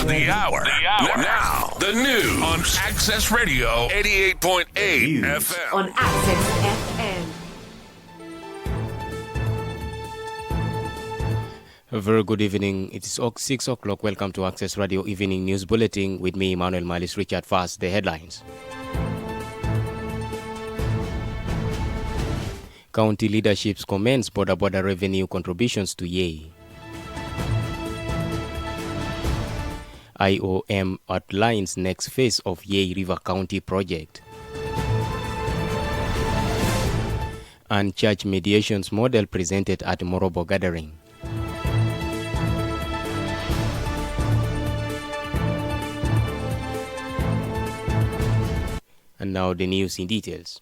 The hour. Now, the news on Access Radio 88.8 FM. On Access FM. A very good evening. It is 6 o'clock. Welcome to Access Radio Evening News Bulletin with me, Emmanuel Miles Richard. First, the headlines. County leaderships commends Boda Boda revenue contributions to Yei. IOM outlines next phase of Yei River County project. And church mediations model presented at Morobo gathering. And now the news in details.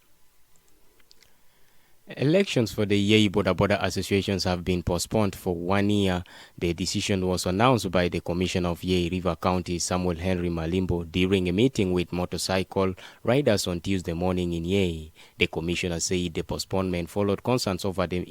Elections for the Yei Boda Boda Associations have been postponed for 1 year. The decision was announced by the Commissioner of Yei River County, Samuel Henry Malimbo, during a meeting with motorcycle riders on Tuesday morning in Yei. The Commissioner said the postponement followed concerns over the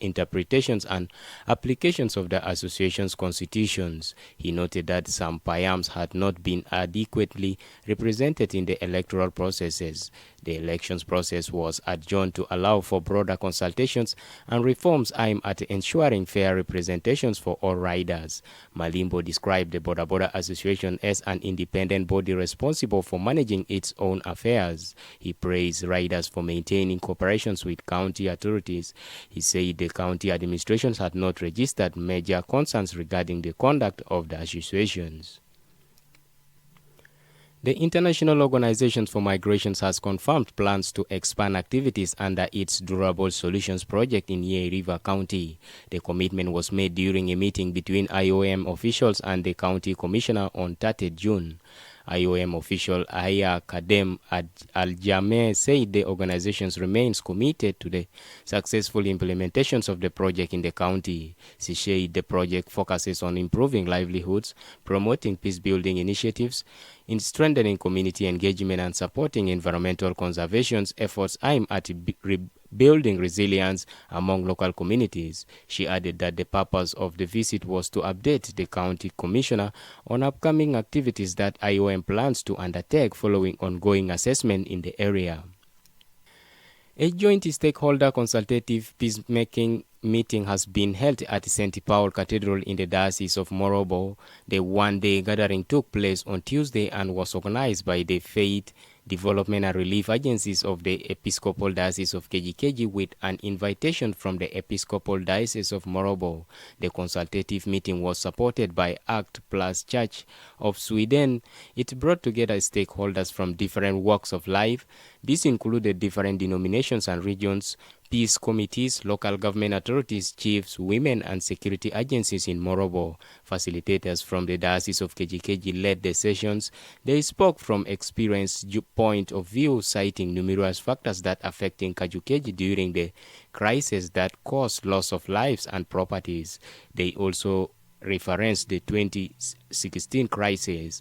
interpretations and applications of the association's constitutions. He noted that some Payams had not been adequately represented in the electoral processes. The elections process was adjourned to allow for broader consultations and reforms aimed at ensuring fair representations for all riders. Malimbo described the Boda Boda Association as an independent body responsible for managing its own affairs. He praised riders for maintaining cooperations with county authorities. He said the county administrations had not registered major concerns regarding the conduct of the associations. The International Organization for Migration has confirmed plans to expand activities under its Durable Solutions project in Yei River County. The commitment was made during a meeting between IOM officials and the county commissioner on 30 June. IOM official Aya Kadem Al-Jameh said the organization remains committed to the successful implementations of the project in the county. She said the project focuses on improving livelihoods, promoting peacebuilding initiatives, in strengthening community engagement and supporting environmental conservation efforts aimed at building resilience among local communities. She added that the purpose of the visit was to update the county commissioner on upcoming activities that IOM plans to undertake following ongoing assessment in the area. A joint stakeholder consultative peacemaking meeting has been held at St. Paul Cathedral in the Diocese of Morobo. The one-day gathering took place on Tuesday and was organized by the Faith Development and Relief Agencies of the Episcopal Diocese of Kajo-Keji with an invitation from the Episcopal Diocese of Morobo. The consultative meeting was supported by ACT Plus Church of Sweden. It brought together stakeholders from different walks of life. This included different denominations and regions, peace committees, local government authorities, chiefs, women, and security agencies in Morobo. Facilitators from the Diocese of Kajo-Keji led the sessions. They spoke from experience point of view, citing numerous factors that affecting Kajo-Keji during the crisis that caused loss of lives and properties. They also referenced the 2016 crisis.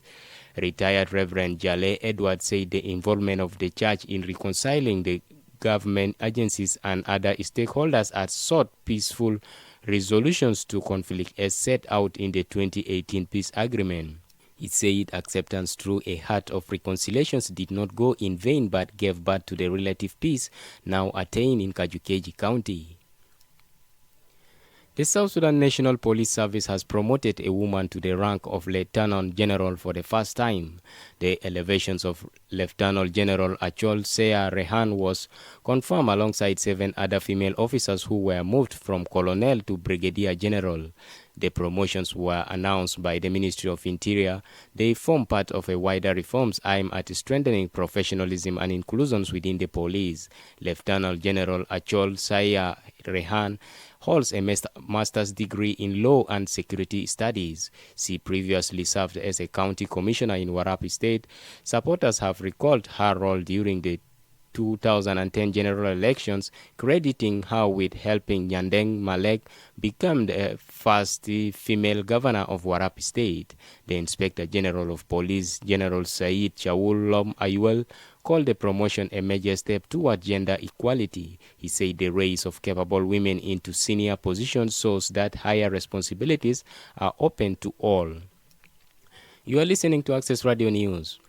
Retired Reverend Jale Edward said the involvement of the church in reconciling the government agencies and other stakeholders had sought peaceful resolutions to conflict as set out in the 2018 peace agreement. It said acceptance through a heart of reconciliations did not go in vain but gave birth to the relative peace now attained in Kajo-Keji County. The South Sudan National Police Service has promoted a woman to the rank of Lieutenant General for the first time. The elevations of Lieutenant General Achol Cyer Rehan was confirmed alongside 7 other female officers who were moved from Colonel to Brigadier General. The promotions were announced by the Ministry of Interior. They form part of a wider reforms aimed at strengthening professionalism and inclusion within the police. Lieutenant General Achol Cyer Rehan holds a master's degree in law and security studies. She previously served as a county commissioner in Warrap State. Supporters have recalled her role during the 2010 general elections, crediting her with helping Nyandeng Malek become the first female governor of Warrap State. The Inspector General of Police, General Said Shaul Lom Ayuel, called the promotion a major step toward gender equality. He said the raise of capable women into senior positions shows that higher responsibilities are open to all. You are listening to Access Radio News.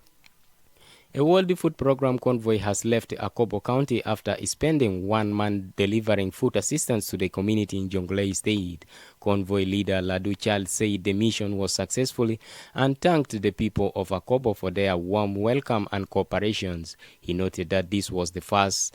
A World Food Program convoy has left Akobo County after spending 1 month delivering food assistance to the community in Jonglei State. Convoy leader Ladu Charles said the mission was successful and thanked the people of Akobo for their warm welcome and cooperations. He noted that this was the first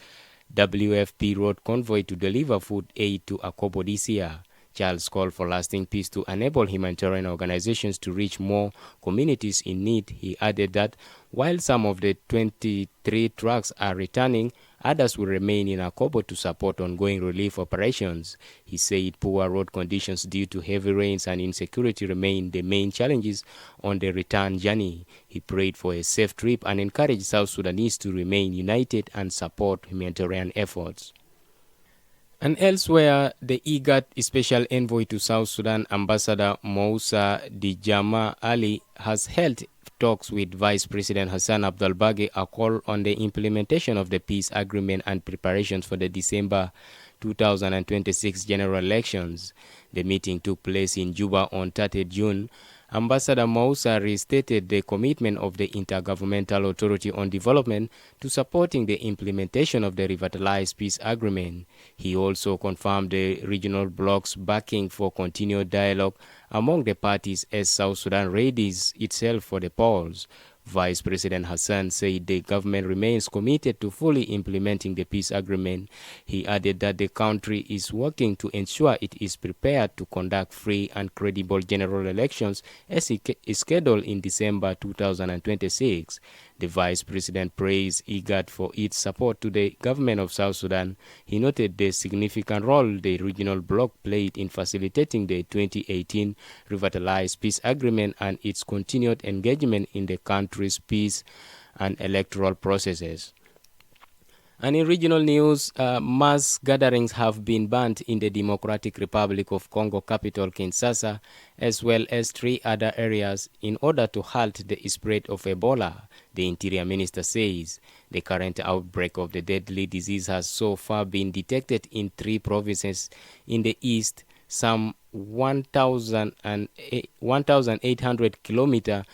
WFP road convoy to deliver food aid to Akobo this year. Charles called for lasting peace to enable humanitarian organizations to reach more communities in need. He added that while some of the 23 trucks are returning, others will remain in Akobo to support ongoing relief operations. He said poor road conditions due to heavy rains and insecurity remain the main challenges on the return journey. He prayed for a safe trip and encouraged South Sudanese to remain united and support humanitarian efforts. And elsewhere, the IGAD Special Envoy to South Sudan, Ambassador Moussa Dijama Ali, has held talks with Vice President Hassan Abdul-Bagi Achol on the implementation of the peace agreement and preparations for the December 2026 general elections. The meeting took place in Juba on 30 June. Ambassador Moussa restated the commitment of the Intergovernmental Authority on Development to supporting the implementation of the revitalized peace agreement. He also confirmed the regional bloc's backing for continued dialogue among the parties as South Sudan readies itself for the polls. Vice President Hassan said the government remains committed to fully implementing the peace agreement. He added that the country is working to ensure it is prepared to conduct free and credible general elections as is scheduled in December 2026. The Vice President praised IGAD for its support to the government of South Sudan. He noted the significant role the regional bloc played in facilitating the 2018 revitalized peace agreement and its continued engagement in the country's peace and electoral processes. And in regional news, mass gatherings have been banned in the Democratic Republic of Congo capital Kinshasa, as well as 3 other areas in order to halt the spread of Ebola, the Interior Minister says. The current outbreak of the deadly disease has so far been detected in 3 provinces in the east, some 1,800 kilometers,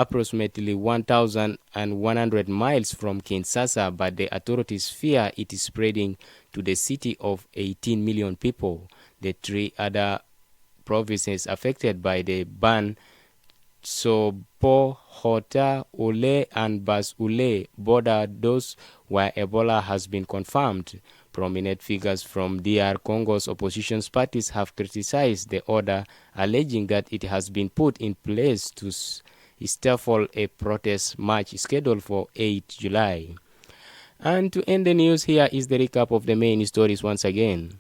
approximately 1,100 miles from Kinshasa, but the authorities fear it is spreading to the city of 18 million people. The 3 other provinces affected by the ban, Sopo, Hota, Ule, and Bas Ule, border those where Ebola has been confirmed. Prominent figures from DR Congo's opposition parties have criticized the order, alleging that it has been put in place to stifle a protest march scheduled for 8 July. And to end the news, here is the recap of the main stories once again.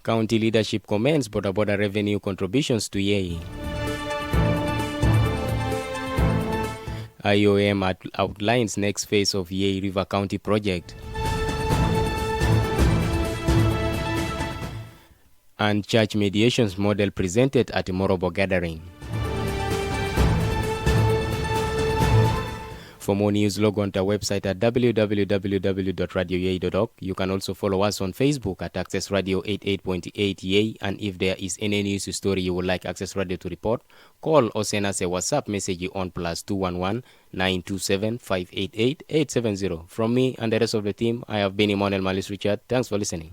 County leadership commends Boda Boda revenue contributions to Yei. IOM outlines next phase of Yei River County project. And church mediations model presented at Morobo gathering. For more news, log on to our website at www.radioyei.org. You can also follow us on Facebook at Access Radio 88.8 Yei. And if there is any news story you would like Access Radio to report, call or send us a WhatsApp message on +211 927 588 870. From me and the rest of the team, I have been Emmanuel Malis Richard. Thanks for listening.